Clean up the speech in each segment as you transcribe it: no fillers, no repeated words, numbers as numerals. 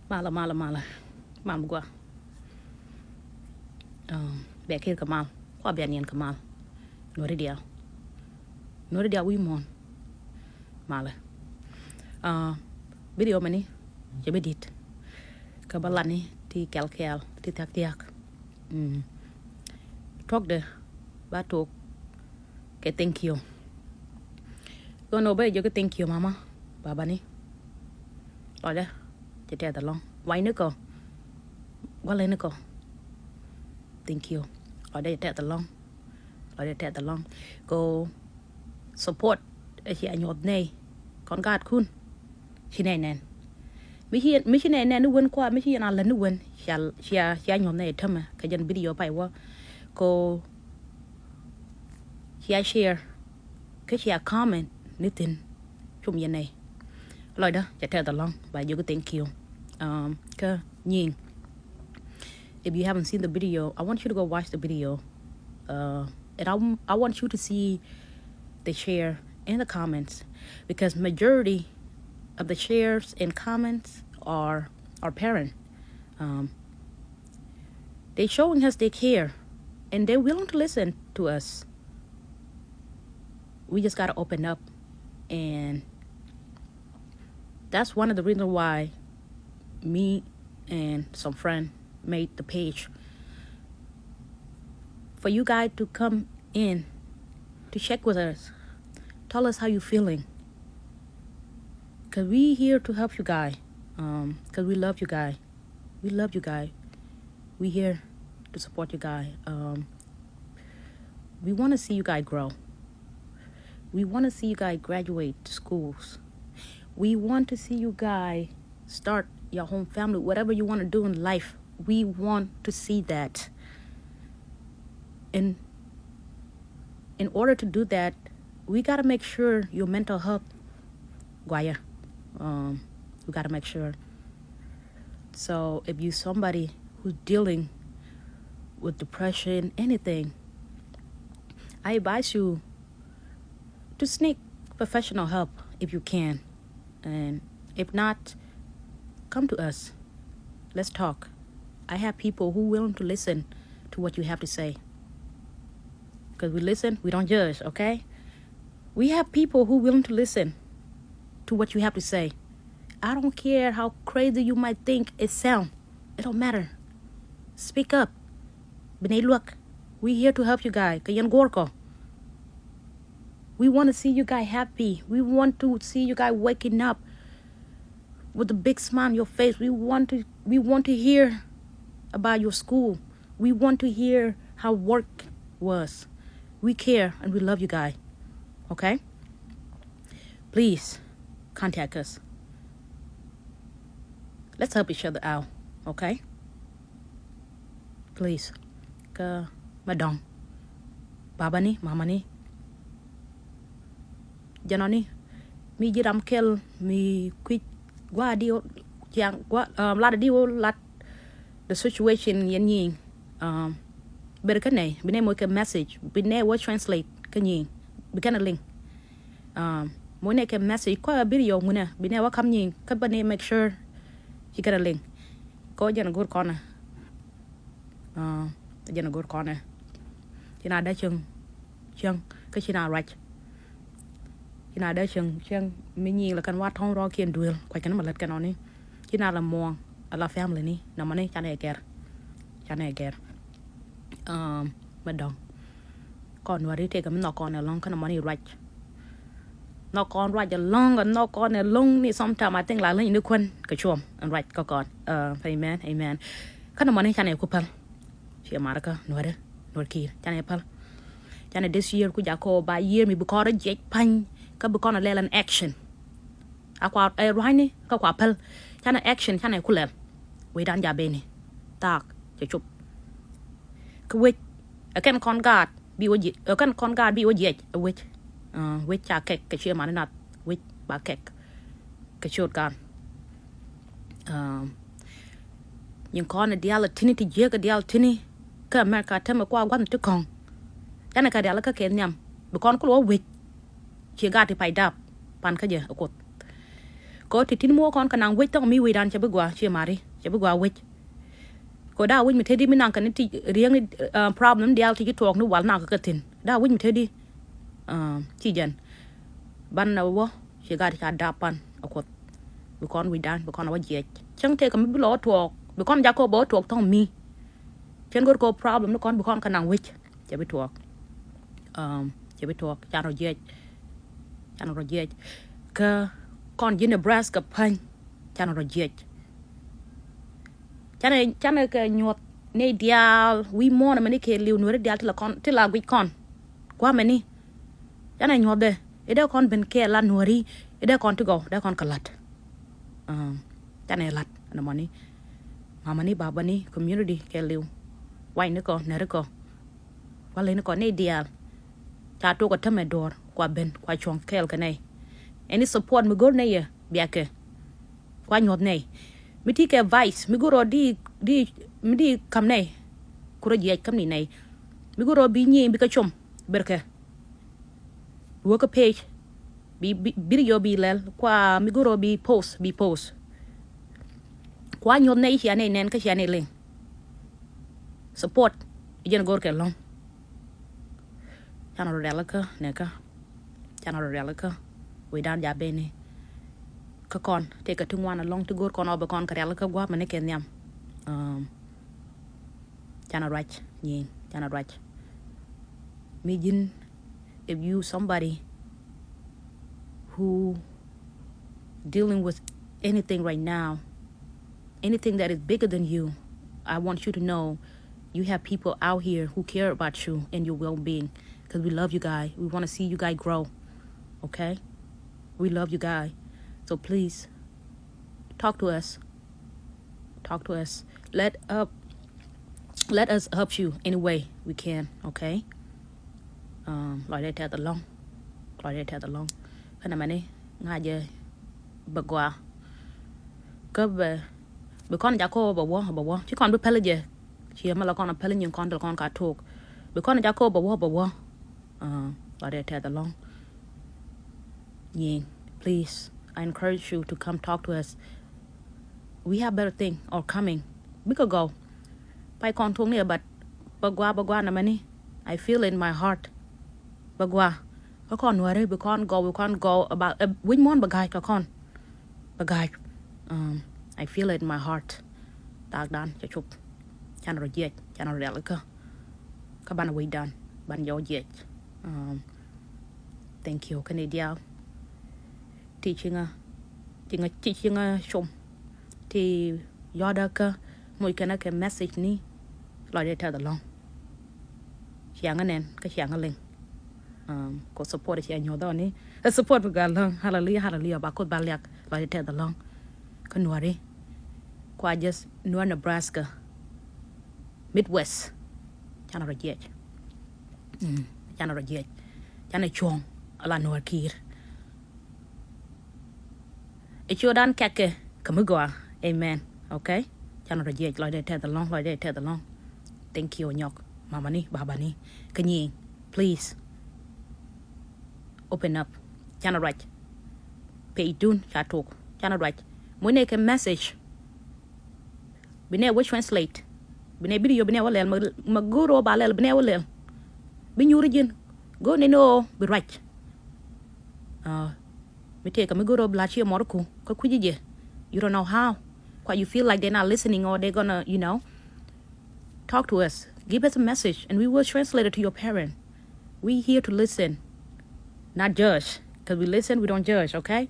Mala Mam gua Bekir Kamal Kwa Bianian Kamal Noridia Wimon Mala Video mani Jabedit Kabalani Ti Kel Ti Tak Talk de Batok Ke thank you Go no bay jo ke thank you mama Baba ni Rồi đó Chị trẻ thật lòng Quay nữa cô Quá lên nữa cô Thank you Rồi đây trẻ thật lòng Cô Support Chị anh nhột này Con gạt khun Chị này nè Mấy chị này nè nó quên qua Mấy chị nào lần nó quên Chị anh nhột này thơm à Cái dân video bài quá Cô Chị share Cái chị comment Nữ tin Trong dân này Rồi đó Chị trẻ thật lòng Và vô cái thank you Cơ nhìn If you haven't seen the video, I want you to go watch the video. And I want you to see the share and the comments, because majority of the shares and comments are our parents. They're showing us they care, and they're willing to listen to us. We just gotta open up, and that's one of the reasons why me and some friend made the page for you guys to come in to check with us, tell us how you feeling, because we here to help you guys, because we love you guys, we here to support you guys. We want to see you guys grow, we want to see you guys graduate schools, we want to see you guys start your home family, whatever you want to do in life. We want to see that. And in order to do that, we got to make sure your mental health, Guaya, we got to make sure. So if you somebody who's dealing with depression, anything, I advise you to seek professional help if you can. And if not, come to us. Let's talk. I have people who willing to listen to what you have to say. Because we listen, we don't judge, okay? We have people who willing to listen to what you have to say. I don't care how crazy you might think it sounds. It don't matter. Speak up. B'nai luäk. We here to help you guys. Kiɛn gorko. We want to see you guys happy. We want to see you guys waking up with a big smile on your face. We want to hear about your school. We want to hear how work was. We care and we love you guys. Okay? Please contact us. Let's help each other out. Okay? Please. Ka madong. Baba ni, mama ni. Janoni. Mi jiram kel mi quit gua dio yang gua lat dio lat the situation yen yin ber ka nei bine mo ke message bine wo translate ka yin bi kana link mo ne ke message ko video muna bine wa kam yin ka bane make sure you get a link ko jana good corner china da chung ka china right china da chung mi yin la kan wa thong ro kien duel kwa kan ma lat kan oni china la mo ala family ni na mane chana eger madong con wari te kam no con along kana money right no con right along and no con along ni sometime I think la lên ni kwen ka chom and right ka con amen kana money chana ku pal chi maraka nor ki chana pal chana this year ku ja ko ba year mi bu ko je pan ka bu kon lelan action akwa right ni ka kwa pal chana action chana ku lel we dan ja beni tak che chup ka we akan kon gad bi wo akan kon gad bi wo je we cha kek ka che man nat we ba kek ka chot kan yin kon dial tini ti je ka dial tini ka america ta ma kwa gwan tu kong chana ka dial ka ken nyam bu kon ku wo we che gad ti pai dap pan ka je akot có thì tin mua con năng wait tông mi we dan chabu gwa chia mari chabu gwa wait có da wait mi thế đi mi năng cái ti riêng problem dia ti talk nu wal na ka tin da wait mi thế đi chi jan ban na wo she ga ta dapan akot bu kon we dan bu kon wa je chang te ka mi lo talk bu kon ja ko bo talk tông mi chen go ko problem nu kon bu kon năng wait chabu talk chabu talk cha ro je ka con dưới Nebraska phanh cha nó rồi dệt cha này cái nhọt này dial we more mà này cái liu nữa dial thì là quý con qua mà ní cha này nhọt đây đây con bên kia là nuori đây con to go đây con cả lạt cha này lạt nó mà ní mama ní baba ní community cái liu quay nữa con nè con qua lấy nó con này dial cha tôi có thầm door qua bên qua chuồng kêu cái này any support mi gor ne ye biake kwa nyot ne mi ti ke vice mi goro di mi di kam ne kuro je kam ni ne mi goro bi nyi bi ka chom berke wo ka page bi yo bi lel kwa mi goro bi post kwa nyot ne ya ne nen ka ya ne ling support jen gor ke long channel relaka ne ka channel relaka we dan ja bene ka kon te ka tungwana long to go kon oba kon karela ka gwa mane ken yam chana right yin chana right mijin if you somebody who dealing with anything right now, anything that is bigger than you, I want you to know you have people out here who care about you and your well-being, because we love you guys. We want to see you guys grow. Okay, we love you guys, so please talk to us. Let us help you any way we can. Okay, loại đây theo tờ long cái này mà đi ngay giờ bật qua cấp về bữa con đã cô bảo wo chứ con biết pelle giờ chỉ mà là con pelle những con được con cả thuộc bữa con đã cô bảo wo loại đây theo tờ long. Yeah, please, I encourage you to come talk to us. We have better thing or coming. We could go. Pai con thuông này but bagwa na mani. I feel it in my heart. Bagwa. Các con nuôi đấy, we can't go about which one bagay các con. Bagay. I feel it in my heart. Tag dan cho chụp. Chan rồi dệt, chan rồi đẹp cơ. Các bạn we done, bạn yo dệt. Thank you, Canadian. Teaching shom thì do đó cơ mỗi cái message ní loại để theo long chiang anh cái chiang anh lên có support thì anh nhớ đó ní support của gal long hallelujah ba cốt ba liak loại để theo long cái nuôi đi qua just Nuer Nebraska Midwest chana rồi dệt chana chuông là Nuer kir It's your dan kake kamugwa. Amen. Okay? Chana rajek like that the long. Thank you nyok. Mama ni, baba ni. Kanyi, please. Open up. Chana raj. Pay dun chatok. Chana raj. Mune ke message. Bine which translate. Bine video bine walel maguro balel bine walel. Binyurijin. Go nino be right. Me take a miguro blachi morku kakujije. You don't know how. Quite you feel like they're not listening or they're gonna, talk to us. Give us a message and we will translate it to your parent. We here to listen, not judge. Because we listen, we don't judge, okay?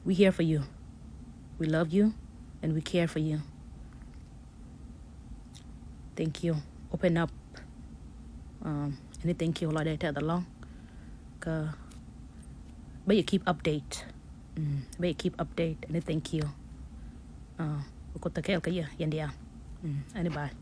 We here for you. We love you and we care for you. Thank you. Open up. And thank you a lot tell the long. But you keep update. And thank you. Ko ta kel ka ya yandia. Anybody.